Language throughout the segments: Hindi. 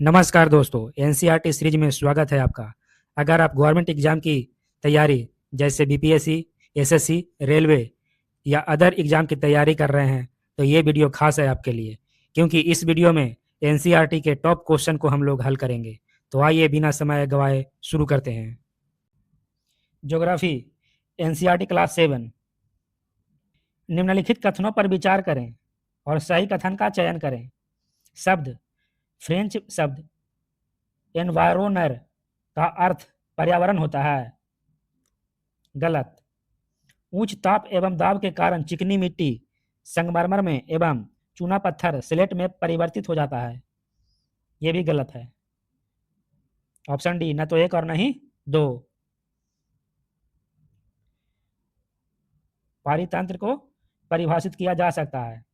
नमस्कार दोस्तों, एनसीईआरटी सीरीज में स्वागत है आपका। अगर आप गवर्नमेंट एग्जाम की तैयारी जैसे बीपीएससी, एसएससी, रेलवे या अदर एग्जाम की तैयारी कर रहे हैं तो ये वीडियो खास है आपके लिए, क्योंकि इस वीडियो में एनसीईआरटी के टॉप क्वेश्चन को हम लोग हल करेंगे। तो आइए बिना समय गवाए शुरू करते हैं। Geography, NCERT class 7। निम्नलिखित कथनों पर विचार करें और सही कथन का चयन करें। शब्द, फ्रेंच शब्द एनवायरोनर का अर्थ पर्यावरण होता है। गलत। उच्च ताप एवं दाब के कारण चिकनी मिट्टी संगमरमर में एवं चूना पत्थर स्लेट में परिवर्तित हो जाता है। यह भी गलत है। ऑप्शन डी, न तो एक और नहीं दो। पारितंत्र को परिभाषित किया जा सकता है।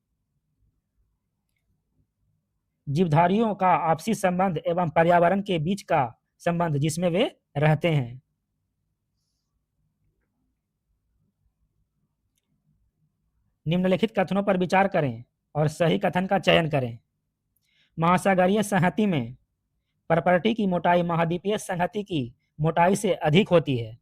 जीवधारियों का आपसी संबंध एवं पर्यावरण के बीच का संबंध जिसमें वे रहते हैं। निम्नलिखित कथनों पर विचार करें और सही कथन का चयन करें। महासागरीय संहति में प्रॉपर्टी की मोटाई महाद्वीपीय संहति की मोटाई से अधिक होती है।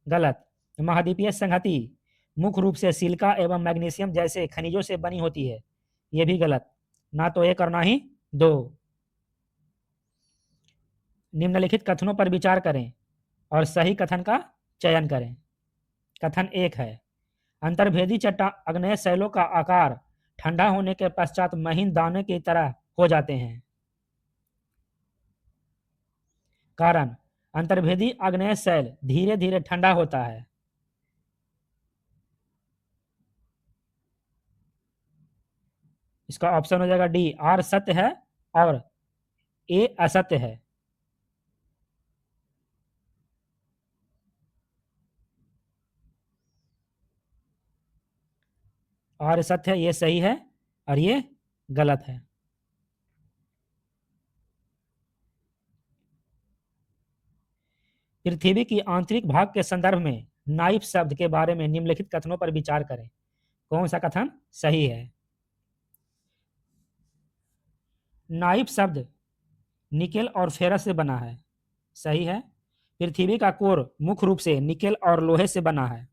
गलत। महाद्वीपीय संहति मुख्य रूप से सिलिका एवं मैग्नीशियम जैसे खनिजों से बनी होती है। यह भी गलत। ना तो एक और ना ही दो। निम्नलिखित कथनों पर विचार करें और सही कथन का चयन करें। कथन 1 है, अंतर्भेदी चट्टान आग्नेय शैलों का आकार ठंडा होने के पश्चात महीन दाने की तरह हो जाते हैं। कारण, अंतर्भेदी आग्नेय शैल धीरे धीरे ठंडा होता है। इसका ऑप्शन हो जाएगा डी, आर सत्य है और ए असत्य है। आर सत्य है, ये सही है और ये गलत है। पृथ्वी की आंतरिक भाग के संदर्भ में नाइफ शब्द के बारे में निम्नलिखित कथनों पर विचार करें। कौन सा कथन सही है? नाइफ शब्द निकेल और फेरस से बना है। सही है। पृथ्वी का कोर मुख्य रूप से निकेल और लोहे से बना है।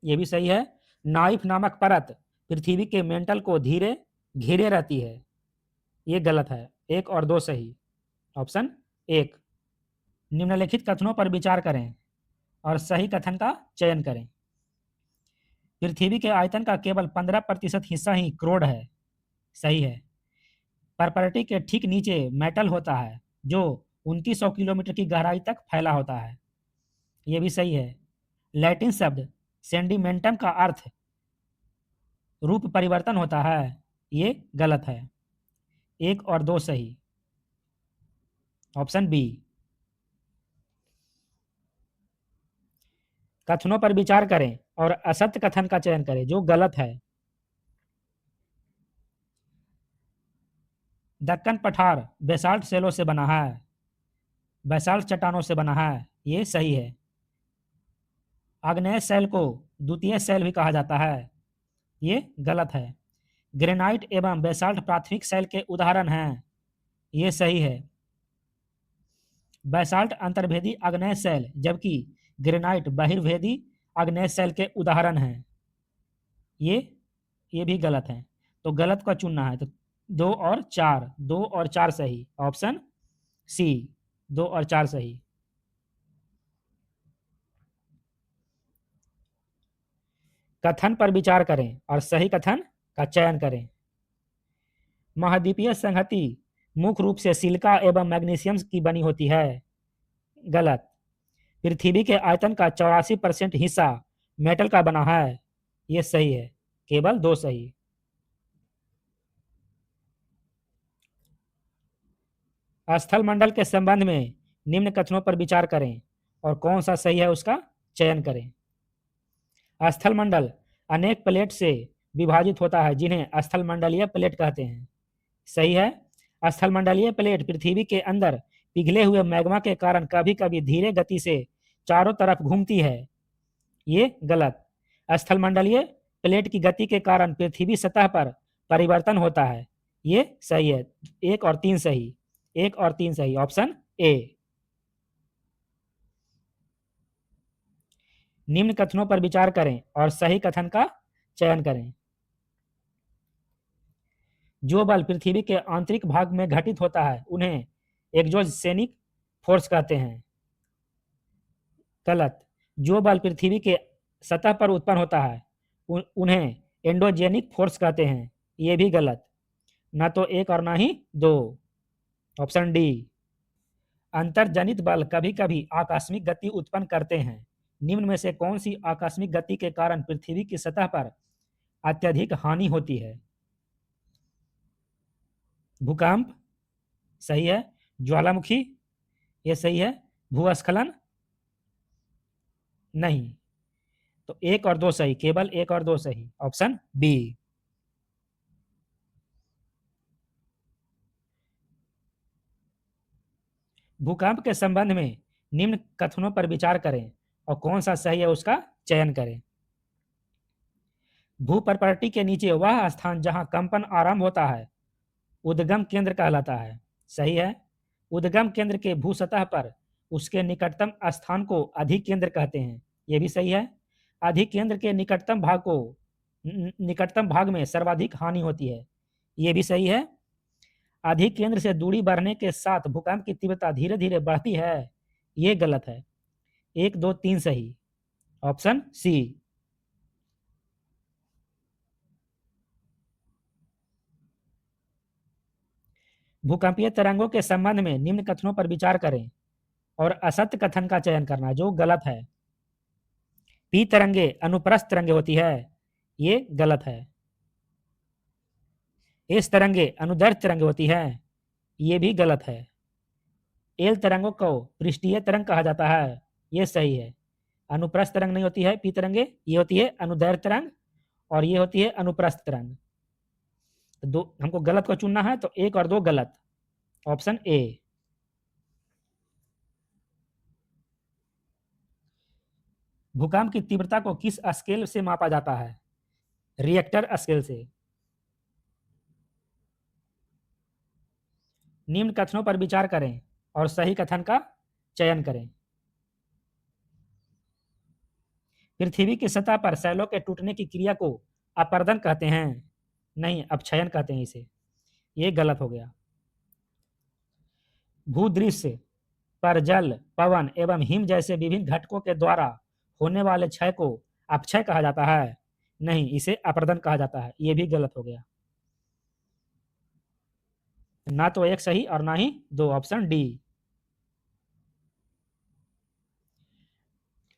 यह भी सही है। नाइफ नामक परत पृथ्वी के मेंटल को धीरे घेरे रहती है। यह गलत है। एक और दो सही। ऑप्शन एक। निम्नलिखित कथनों पर विचार करें और सही कथन का चयन करें। पृथ्वी के आयतन का केवल 15% हिस्सा ही क्रोड है। सही है। प्रॉपर्टी के ठीक नीचे मेटल होता है जो 2900 किलोमीटर की गहराई तक फैला होता है। यह भी सही है। लैटिन शब्द सेंडिमेंटम का अर्थ रूप परिवर्तन होता है। ये गलत है। एक और दो सही। Option B. कथनों पर विचार करें और असत्य कथन का चयन करें जो गलत है। दक्कन पठार बेसाल्ट सेलों से बना है। बेसाल्ट चट्टानों से बना है। ये सही है। आग्नेय शैल को द्वितीय शैल भी कहा जाता है। ये गलत है। ग्रेनाइट एवं बेसाल्ट प्राथमिक शैल के उदाहरण हैं। ये सही है। बेसाल्ट अंतर्भेदी आग्नेय शैल जबकि ग्रेनाइट बहिर्भेदी आग्नेय शैल के उदाहरण हैं। ये भी गलत है। तो गलत का चुनना है। तो दो और चार सही। ऑप्शन सी, 2 और 4 सही। कथन पर विचार करें और सही कथन का चयन करें। महाद्वीपीय संहति मुख्य रूप से सिलिका एवं मैग्नीशियम की बनी होती है। गलत। पृथ्वी के आयतन का 84% हिस्सा मेटल का बना है। यह सही है। केवल 2 सही। स्थल मंडल के संबंध में निम्न कथनों पर विचार करें और कौन सा सही है उसका चयन करें। स्थल मंडल अनेक प्लेट से विभाजित होता है जिन्हें स्थल मंडलीय प्लेट कहते हैं। सही है। स्थल मंडलीय प्लेट पृथ्वी के अंदर पिघले हुए मैग्मा के कारण कभी कभी धीरे गति से चारों तरफ घूमती है। ये गलत। स्थल मंडलीय प्लेट की गति के कारण पृथ्वी सतह पर परिवर्तन होता है। ये सही है। 1 और 3 सही। 1 और 3 सही, ऑप्शन ए। निम्न कथनों पर विचार करें और सही कथन का चयन करें। जो बल पृथ्वी के आंतरिक भाग में घटित होता है उन्हें एक्सोजेनिक फोर्स कहते हैं। गलत। जो बल पृथ्वी के सतह पर उत्पन्न होता है उन्हें एंडोजेनिक फोर्स कहते हैं। ये भी गलत। ना तो 1 और ना ही 2, ऑप्शन डी। अंतर्जनित बल कभी कभी आकस्मिक गति उत्पन्न करते हैं। निम्न में से कौन सी आकस्मिक गति के कारण पृथ्वी की सतह पर अत्यधिक हानि होती है? भूकंप सही है। ज्वालामुखी ये सही है। भूस्खलन नहीं। तो 1 और 2 सही, केवल 1 और 2 सही, ऑप्शन बी। भूकंप के संबंध में निम्न कथनों पर विचार करें और कौन सा सही है उसका चयन करें। भूप्रपाटी के नीचे वह स्थान जहां कंपन आरंभ होता है उद्गम केंद्र कहलाता है। सही है। उद्गम केंद्र के भू सतह पर उसके निकटतम स्थान को अधिकेंद्र कहते हैं। यह भी सही है। अधिकेंद्र के निकटतम भाग में सर्वाधिक हानि होती है। यह भी सही है। अधिकेंद्र से दूरी बढ़ने के साथ भूकंप की तीव्रता धीरे धीरे बढ़ती है। यह गलत है। 1 2 3 सही, ऑप्शन सी। भूकंपीय तरंगों के संबंध में निम्न कथनों पर विचार करें और असत्य कथन का चयन करना जो गलत है। पी तरंगे अनुप्रस्थ तरंगे होती है। ये गलत है। एस तरंगे अनुदैर्ध्य तरंगे होती है। ये भी गलत है। एल तरंगों को पृष्ठीय तरंग कहा जाता है। ये सही है। अनुप्रस्थ तरंग नहीं होती है पी तरंगे, ये होती है अनुदैर्ध्य तरंग और ये होती है अनुप्रस्थ तरंग। तो दो हमको गलत को चुनना है, तो 1 और 2 गलत, ऑप्शन ए। भूकंप की तीव्रता को किस स्केल से मापा जाता है? रिएक्टर स्केल से। निम्न कथनों पर विचार करें और सही कथन का चयन करें। पृथ्वी की सतह पर सैलों के टूटने की क्रिया को अपर्दन कहते हैं। नहीं, अपक्षयन कहते हैं इसे। ये गलत हो गया। भूदृश्य पर जल, पवन एवं हिम जैसे विभिन्न घटकों के द्वारा होने वाले क्षय को अपक्षय कहा जाता है। नहीं, इसे अपर्दन कहा जाता है। यह भी गलत हो गया। ना तो 1 सही और ना ही 2, ऑप्शन डी।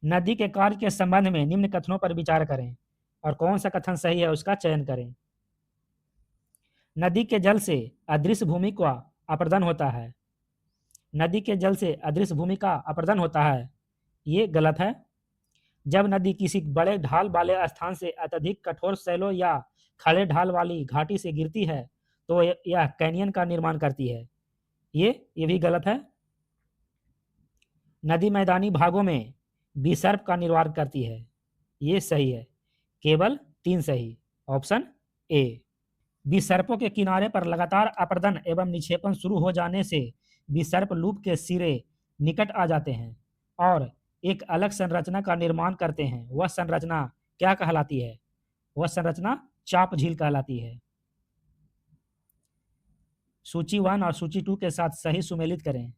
नदी के कार्य के संबंध में निम्न कथनों पर विचार करें और कौन सा कथन सही है उसका चयन करें। नदी के जल से अदृश्य भूमि का अपर्दन होता है। नदी के जल से अदृश्य भूमि का अपर्दन होता है। ये गलत है। जब नदी किसी बड़े ढाल वाले स्थान से अत्यधिक कठोर सैलों या खड़े ढाल वाली घाटी से गिरती है तो यह कैनियन का निर्माण करती है। ये भी गलत है। नदी मैदानी भागों में विसर्प का निर्माण करती है। ये सही है। केवल 3 सही, ऑप्शन ए। विसर्पों के किनारे पर लगातार अपर्दन एवं निक्षेपण शुरू हो जाने से विसर्प लूप के सिरे निकट आ जाते हैं और एक अलग संरचना का निर्माण करते हैं। वह संरचना क्या कहलाती है? वह संरचना चाप झील कहलाती है। सूची 1 और सूची 2 के साथ सही सुमेलित करें।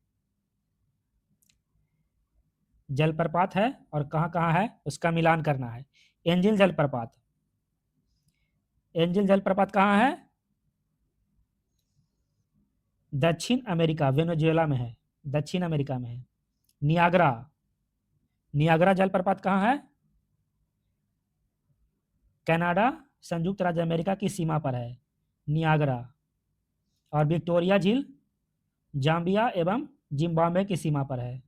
जलप्रपात है और कहाँ कहाँ है उसका मिलान करना है। एंजिल जलप्रपात। एंजिल जलप्रपात कहाँ है? दक्षिण अमेरिका, वेनेजुएला में है। दक्षिण अमेरिका में है। नियाग्रा। नियाग्रा जलप्रपात कहाँ है? कनाडा, संयुक्त राज्य अमेरिका की सीमा पर है नियाग्रा। और विक्टोरिया झील जाम्बिया एवं जिम्बाब्वे की सीमा पर है।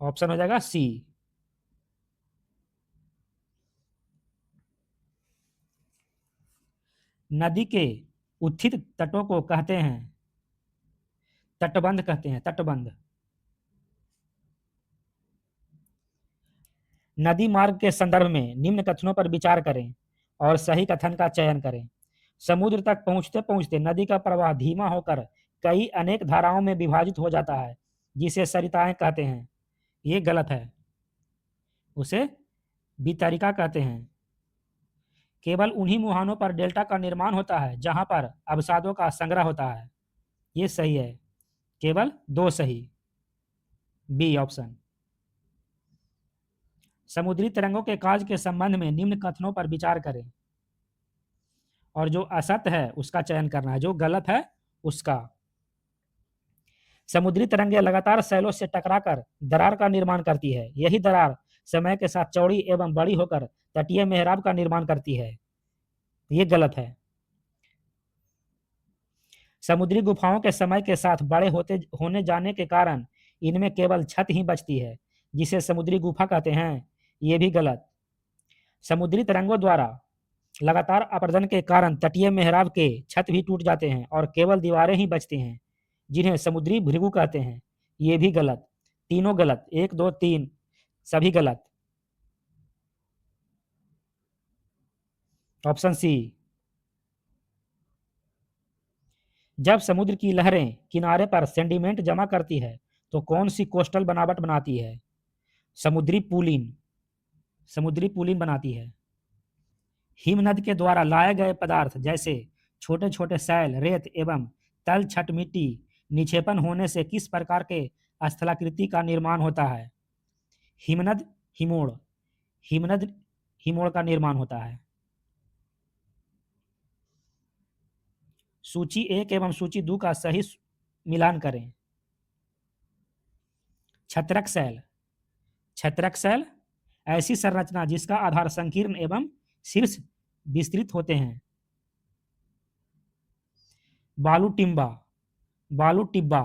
ऑप्शन हो जाएगा सी। नदी के उत्थित तटों को कहते हैं तटबंध, कहते हैं तटबंध। नदी मार्ग के संदर्भ में निम्न कथनों पर विचार करें और सही कथन का चयन करें। समुद्र तक पहुंचते पहुंचते नदी का प्रवाह धीमा होकर कई अनेक धाराओं में विभाजित हो जाता है जिसे सरिताएं कहते हैं। ये गलत है, उसे वितरिका कहते हैं। केवल उन्हीं मुहानों पर डेल्टा का निर्माण होता है जहां पर अवसादों का संग्रह होता है। ये सही है, केवल दो सही, बी ऑप्शन। समुद्री तरंगों के काज के संबंध में निम्न कथनों पर विचार करें और जो असत्य है उसका चयन करना है, जो गलत है उसका। समुद्री तरंगें लगातार सैलों से टकराकर दरार का निर्माण करती है। यही दरार समय के साथ चौड़ी एवं बड़ी होकर तटीय मेहराब का निर्माण करती है। ये गलत है। समुद्री गुफाओं के समय के साथ बड़े होने जाने के कारण इनमें केवल छत ही बचती है जिसे समुद्री गुफा कहते हैं। ये भी गलत। समुद्री तरंगों द्वारा लगातार अपरदन के कारण तटीय मेहराब के छत भी टूट जाते हैं और केवल दीवारें ही बचती हैं जिन्हें समुद्री भृगु कहते हैं। ये भी गलत। तीनों गलत, 1 2 3 सभी गलत। Option C. जब समुद्र की लहरें किनारे पर सेंडिमेंट जमा करती है तो कौन सी कोस्टल बनावट बनाती है? समुद्री पूलिन। समुद्री पूलिन बनाती है। हिमनद के द्वारा लाए गए पदार्थ जैसे छोटे छोटे सैल, रेत एवं तल छट मिट्टी निक्षेपण होने से किस प्रकार के स्थलाकृति का निर्माण होता है? हिमनद हिमोड़। हिमनद हिमोड़ का निर्माण होता है। सूची 1 एवं सूची 2 का सही मिलान करें। छत्रक सैल। छत्रक सैल ऐसी संरचना जिसका आधार संकीर्ण एवं शीर्ष विस्तृत होते हैं। बालू टिब्बा। बालू टिब्बा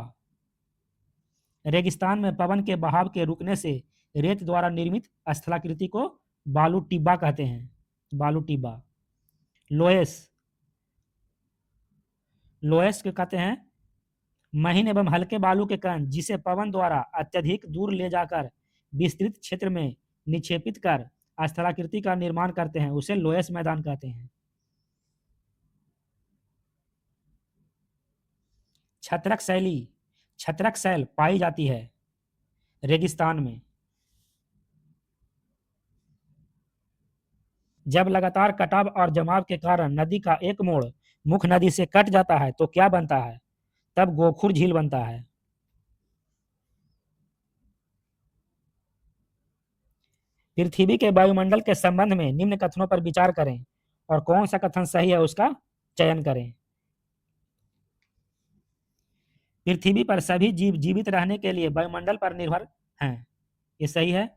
रेगिस्तान में पवन के बहाव के रुकने से रेत द्वारा निर्मित स्थलाकृति को बालू टिब्बा कहते हैं। बालू टिब्बा। लोएस। लोएस के कहते हैं महीन एवं हल्के बालू के कण जिसे पवन द्वारा अत्यधिक दूर ले जाकर विस्तृत क्षेत्र में निक्षेपित कर स्थलाकृति का निर्माण करते हैं, उसे लोएस मैदान कहते हैं। छत्रक शैली। छत्रक शैल पाई जाती है रेगिस्तान में। जब लगातार कटाव और जमाव के कारण नदी का एक मोड़ मुख्य नदी से कट जाता है तो क्या बनता है? तब गोखुर झील बनता है। पृथ्वी के वायुमंडल के संबंध में निम्न कथनों पर विचार करें और कौन सा कथन सही है उसका चयन करें। पृथ्वी पर सभी जीव जीवित रहने के लिए वायुमंडल पर निर्भर हैं। ये सही है।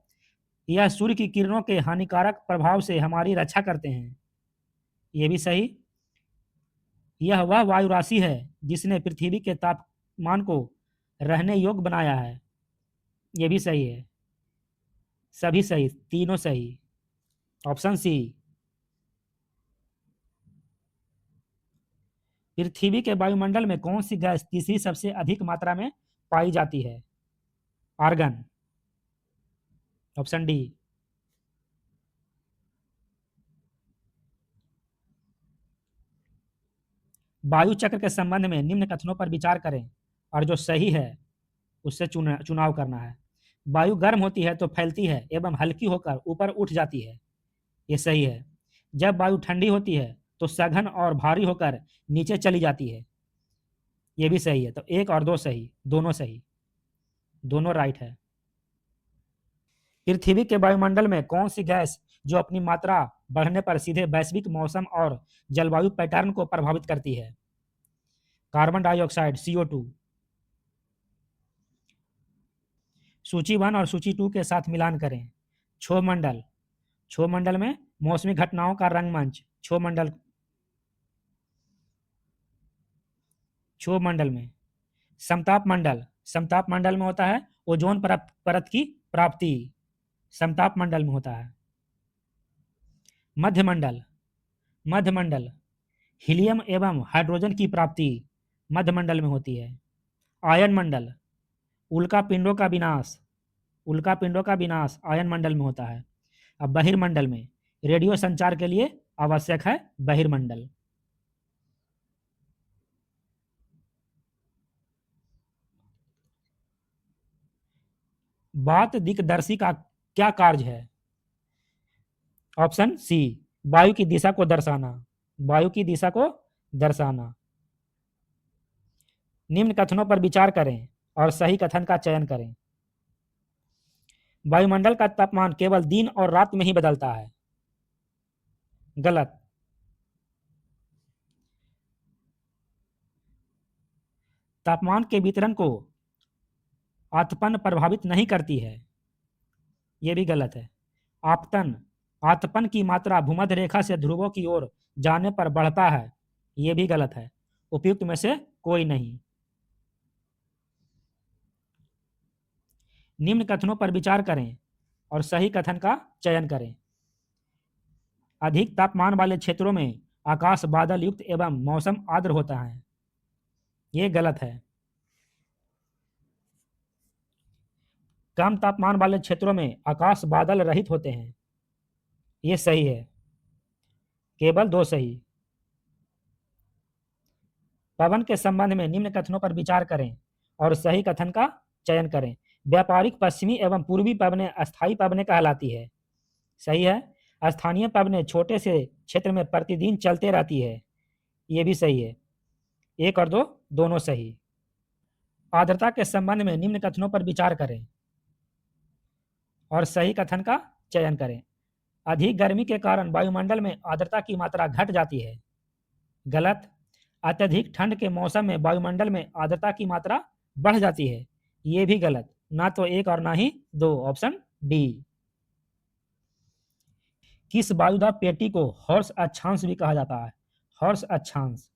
यह सूर्य की किरणों के हानिकारक प्रभाव से हमारी रक्षा करते हैं। ये भी सही। यह वह वायु राशि है जिसने पृथ्वी के तापमान को रहने योग्य बनाया है। ये भी सही है। सभी सही, तीनों सही। Option C. पृथ्वी के वायुमंडल में कौन सी गैस तीसरी सबसे अधिक मात्रा में पाई जाती है? आर्गन। Option D. वायु चक्र के संबंध में निम्न कथनों पर विचार करें और जो सही है उससे चुनाव करना है। वायु गर्म होती है तो फैलती है एवं हल्की होकर ऊपर उठ जाती है। ये सही है। जब वायु ठंडी होती है तो सघन और भारी होकर नीचे चली जाती है। ये भी सही है। तो 1 और 2 सही, दोनों सही, दोनों राइट है। पृथ्वी के वायुमंडल में कौन सी गैस जो अपनी मात्रा बढ़ने पर सीधे वैश्विक मौसम और जलवायु पैटर्न को प्रभावित करती है? Carbon dioxide, CO2। सूची 1 और सूची 2 के साथ मिलान करें। क्षोभमंडल। क्षोभमंडल में मौसमी घटनाओं का रंगमंच। क्षोभमंडल। क्षोभमंडल में समताप मंडल। समताप मंडल में होता है ओजोन परत की प्राप्ति। समताप मंडल में होता है। मध्यमंडल। मध्यमंडल हीलियम एवं हाइड्रोजन की प्राप्ति मध्यमंडल में होती है। आयन मंडल उल्का पिंडों का विनाश। उल्का पिंडों का विनाश आयन मंडल में होता है। अब बहिर्मंडल में रेडियो संचार के लिए आवश्यक है बहिर्मंडल। बात दिक्दर्शी का क्या कार्य है? ऑप्शन सी, वायु की दिशा को दर्शाना। वायु की दिशा को दर्शाना। निम्न कथनों पर विचार करें और सही कथन का चयन करें। वायुमंडल का तापमान केवल दिन और रात में ही बदलता है। गलत। तापमान के वितरण को आतपन प्रभावित नहीं करती है। यह भी गलत है। आपतन, आतपन की मात्रा भूमध्य रेखा से ध्रुवों की ओर जाने पर बढ़ता है। यह भी गलत है। उपयुक्त में से कोई नहीं। निम्न कथनों पर विचार करें और सही कथन का चयन करें। अधिक तापमान वाले क्षेत्रों में आकाश बादल युक्त एवं मौसम आर्द्र होता है। यह गलत है। कम तापमान वाले क्षेत्रों में आकाश बादल रहित होते हैं। यह सही है। केवल दो सही। पवन के संबंध में निम्न कथनों पर विचार करें और सही कथन का चयन करें। व्यापारिक पश्चिमी एवं पूर्वी पवनें अस्थायी पवनें कहलाती है। सही है। स्थानीय पवनें छोटे से क्षेत्र में प्रतिदिन चलते रहती है। यह भी सही है। एक और दो दोनों सही। आर्द्रता के संबंध में निम्न कथनों पर विचार करें और सही कथन का चयन करें। अधिक गर्मी के कारण वायुमंडल में आर्द्रता की मात्रा घट जाती है। गलत। अत्यधिक ठंड के मौसम में वायुमंडल में आर्द्रता की मात्रा बढ़ जाती है। यह भी गलत। ना तो एक और ना ही दो। Option D. किस वायुदाब पेटी को हॉर्स अक्षांश भी कहा जाता है? हॉर्स अक्षांश।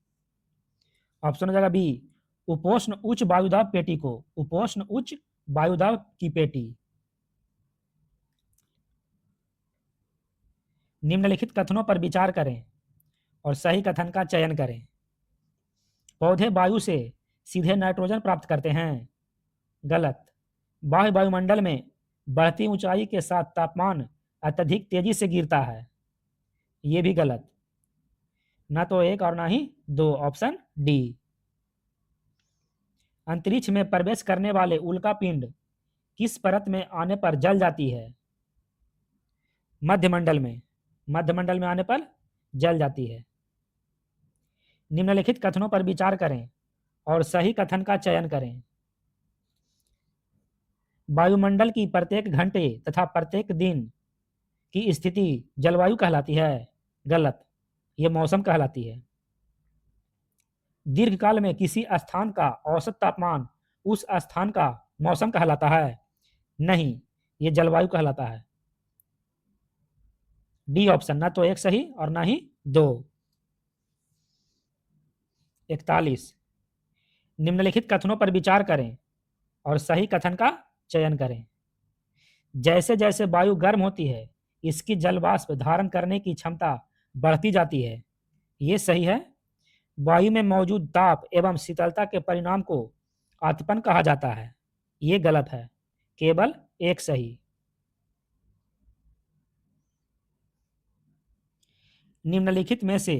ऑप्शन हो जाएगा बी, उपोष्ण उच्च वायुदाब पेटी को उपोष्ण उच्च वायुदाब की पेटी। निम्नलिखित कथनों पर विचार करें और सही कथन का चयन करें। पौधे वायु से सीधे नाइट्रोजन प्राप्त करते हैं। गलत। बाह्य वायुमंडल में बढ़ती ऊंचाई के साथ तापमान अत्यधिक तेजी से गिरता है। यह भी गलत। ना तो एक और ना ही दो। Option D. अंतरिक्ष में प्रवेश करने वाले उल्का पिंड किस परत में आने पर जल जाती है? मध्यमंडल में। मध्यमंडल में आने पर जल जाती है। निम्नलिखित कथनों पर विचार करें और सही कथन का चयन करें। वायुमंडल की प्रत्येक घंटे तथा प्रत्येक दिन की स्थिति जलवायु कहलाती है। गलत। यह मौसम कहलाती है। दीर्घकाल में किसी स्थान का औसत तापमान उस स्थान का मौसम कहलाता है। नहीं, यह जलवायु कहलाता है। D option. ना तो एक सही और ना ही दो। 41। निम्नलिखित कथनों पर विचार करें और सही कथन का चयन करें। जैसे जैसे वायु गर्म होती है इसकी जल वाष्प धारण करने की क्षमता बढ़ती जाती है। यह सही है। वायु में मौजूद ताप एवं शीतलता के परिणाम को आतपन कहा जाता है। यह गलत है। केवल एक सही। निम्नलिखित में से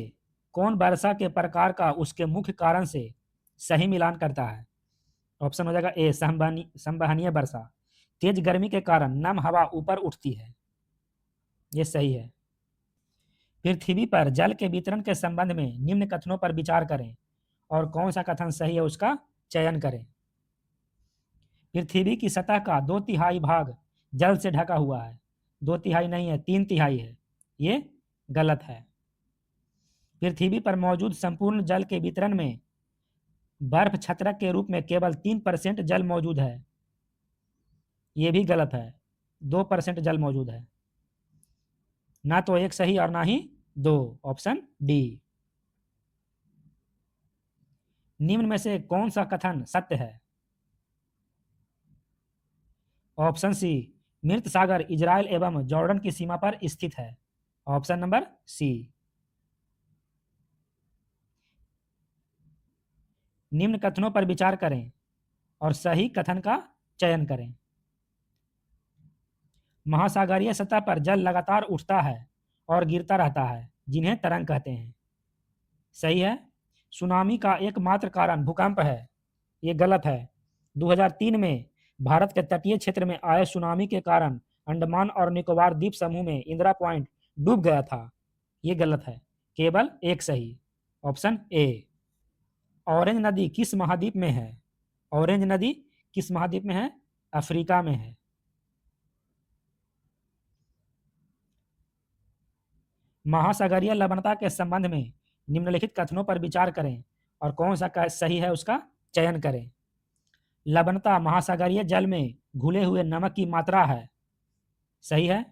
कौन वर्षा के प्रकार का उसके मुख्य कारण से सही मिलान करता है? ऑप्शन हो जाएगा ए, संवहनीय वर्षा। तेज गर्मी के कारण नम हवा ऊपर उठती है। यह सही है। पृथ्वी पर जल के वितरण के संबंध में निम्न कथनों पर विचार करें और कौन सा कथन सही है उसका चयन करें। पृथ्वी की सतह का 2/3 भाग जल से ढका हुआ है। 2/3 नहीं है, 3/3 है। ये गलत है। पृथ्वी पर मौजूद संपूर्ण जल के वितरण में बर्फ छत्रक के रूप में केवल 3% जल मौजूद है। यह भी गलत है। 2% जल मौजूद है। ना तो एक सही और ना ही दो। Option D. निम्न में से कौन सा कथन सत्य है? ऑप्शन सी, मृत सागर इजराइल एवं जॉर्डन की सीमा पर स्थित है। Option number C. निम्न कथनों पर विचार करें और सही कथन का चयन करें। महासागरीय सतह पर जल लगातार उठता है और गिरता रहता है जिन्हें तरंग कहते हैं। सही है। सुनामी का एकमात्र कारण भूकंप है। यह गलत है। 2003 में भारत के तटीय क्षेत्र में आए सुनामी के कारण अंडमान और निकोबार द्वीप समूह में इंदिरा पॉइंट डूब गया था। ये गलत है, केवल एक सही, ऑप्शन ए। ऑरेंज नदी किस महाद्वीप में है? ऑरेंज नदी किस महाद्वीप में है? अफ्रीका में है। महासागरीय लवणता के संबंध में निम्नलिखित कथनों पर विचार करें और कौन सा सही है उसका चयन करें। लवणता महासागरीय जल में घुले हुए नमक की मात्रा है, सही है।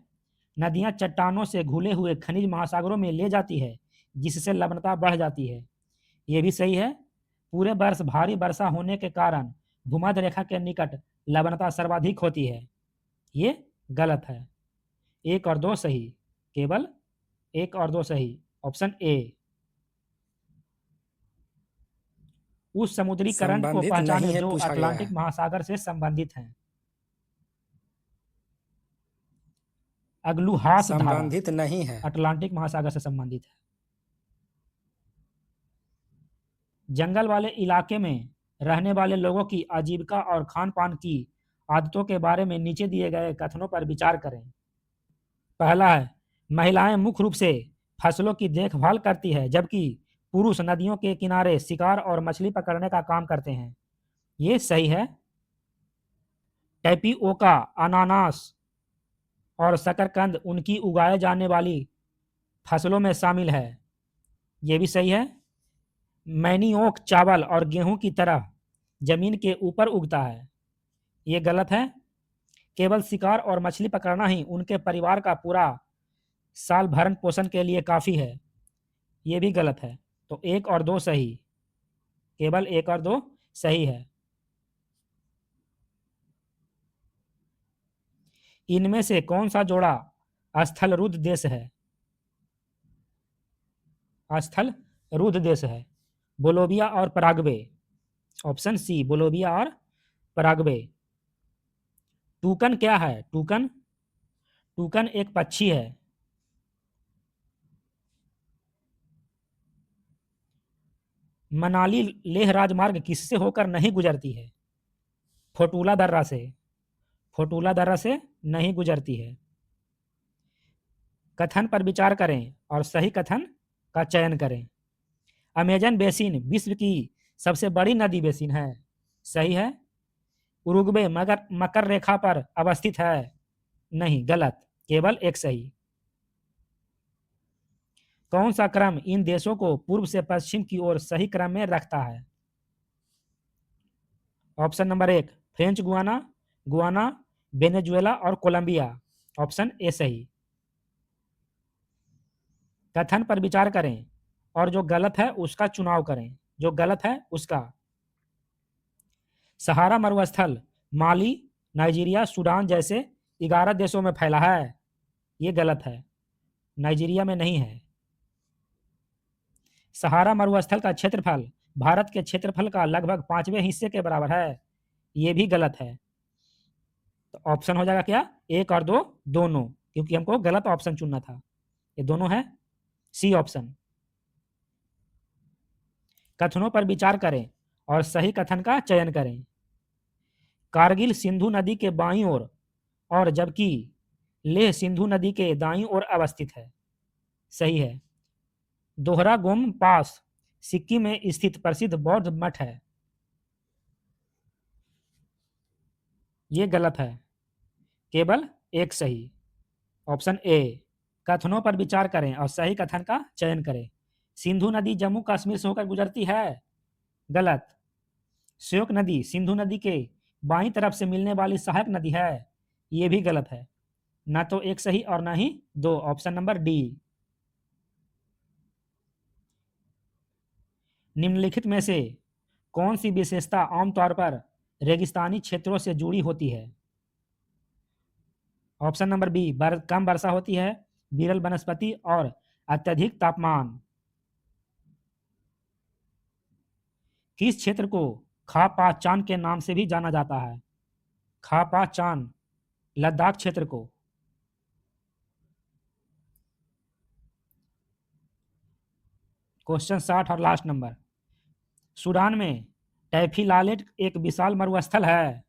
नदियां चट्टानों से घुले हुए खनिज महासागरों में ले जाती है, जिससे लवणता बढ़ जाती है, ये भी सही है। पूरे वर्ष भारी वर्षा होने के कारण भूमध्य रेखा के निकट लवणता सर्वाधिक होती है, ये गलत है। एक और दो सही, केवल एक और दो सही, ऑप्शन ए। उस समुद्री करंट को संबंधित पहचाने नहीं है, जो पूछा गया अटलांटिक है। महासागर से संबंधित हैं। अग्लुहात धारा संबंधित नहीं है। अटलांटिक महासागर से संबंधित है। जंगल वाले इलाके में रहने वाले लोगों की आजीविका और खान पान की आदतों के बारे में नीचे दिए गए कथनों पर विचार करें। पहला है, महिलाएं मुख्य रूप से फसलों की देखभाल करती है, जबकि पुरुष नदियों के किनारे शिकार और मछली पकड़ने का काम करते हैं, ये सही है। टैपिओका, अनानास और शकरकंद उनकी उगाए जाने वाली फसलों में शामिल है, ये भी सही है। मैनियोक चावल और गेहूं की तरह जमीन के ऊपर उगता है, ये गलत है। केवल शिकार और मछली पकड़ना ही उनके परिवार का पूरा साल भरण पोषण के लिए काफी है, ये भी गलत है। तो एक और दो सही, केवल एक और दो सही है। इनमें से कौन सा जोड़ा स्थल रुद्ध देश है? स्थल रुद्ध देश है बोलोविया और पराग्वे, ऑप्शन सी बोलोविया और पराग्वे। टूकन क्या है? टूकन टूकन एक पक्षी है। मनाली लेह राजमार्ग किससे होकर नहीं गुजरती है? फोटूला दर्रा से, फोटूला दर्रा से नहीं गुजरती है। कथन पर विचार करें और सही कथन का चयन करें। अमेजन बेसिन विश्व की सबसे बड़ी नदी बेसिन है, सही है। उरुग्वे मगर मकर रेखा पर अवस्थित है, नहीं, गलत, केवल एक सही। कौन सा क्रम इन देशों को पूर्व से पश्चिम की ओर सही क्रम में रखता है? ऑप्शन नंबर एक, फ्रेंच गुआना, गुआना, वेनेजुएला और कोलंबिया, ऑप्शन ए सही। कथन पर विचार करें और जो गलत है उसका चुनाव करें, जो गलत है उसका। सहारा मरुस्थल माली, नाइजीरिया, सूडान जैसे 11 देशों में फैला है, ये गलत है, नाइजीरिया में नहीं है। सहारा मरुस्थल का क्षेत्रफल भारत के क्षेत्रफल का लगभग 5वें हिस्से के बराबर है, ये भी गलत है। तो ऑप्शन हो जाएगा क्या? एक और दो दोनों, क्योंकि हमको गलत ऑप्शन चुनना था, ये दोनों है, सी ऑप्शन। कथनों पर विचार करें और सही कथन का चयन करें। कारगिल सिंधु नदी के बाईं ओर और जबकि लेह सिंधु नदी के दाईं ओर अवस्थित है, सही है। दोहरा गोम पास सिक्किम में स्थित प्रसिद्ध बौद्ध मठ है, ये गलत है, केवल एक सही, ऑप्शन ए। कथनों पर विचार करें और सही कथन का चयन करें। सिंधु नदी जम्मू कश्मीर से होकर गुजरती है, गलत। श्योक नदी सिंधु नदी के बाईं तरफ से मिलने वाली सहायक नदी है, ये भी गलत है। ना तो एक सही और ना ही दो, ऑप्शन नंबर डी। निम्नलिखित में से कौन सी विशेषता आमतौर पर रेगिस्तानी क्षेत्रों से जुड़ी होती है? ऑप्शन नंबर बी, कम वर्षा होती है, विरल वनस्पति और अत्यधिक तापमान। किस क्षेत्र को खा पा चान के नाम से भी जाना जाता है? खा पा चान, लद्दाख क्षेत्र को। क्वेश्चन 60 और लास्ट नंबर। सूडान में टैफिलालेट एक विशाल मरुस्थल है,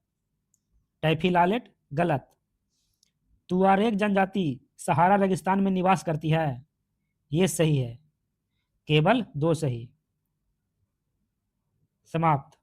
टैफिलालेट गलत। तुआरेग जनजाति सहारा रेगिस्तान में निवास करती है, ये सही है। केवल 2 सही। समाप्त।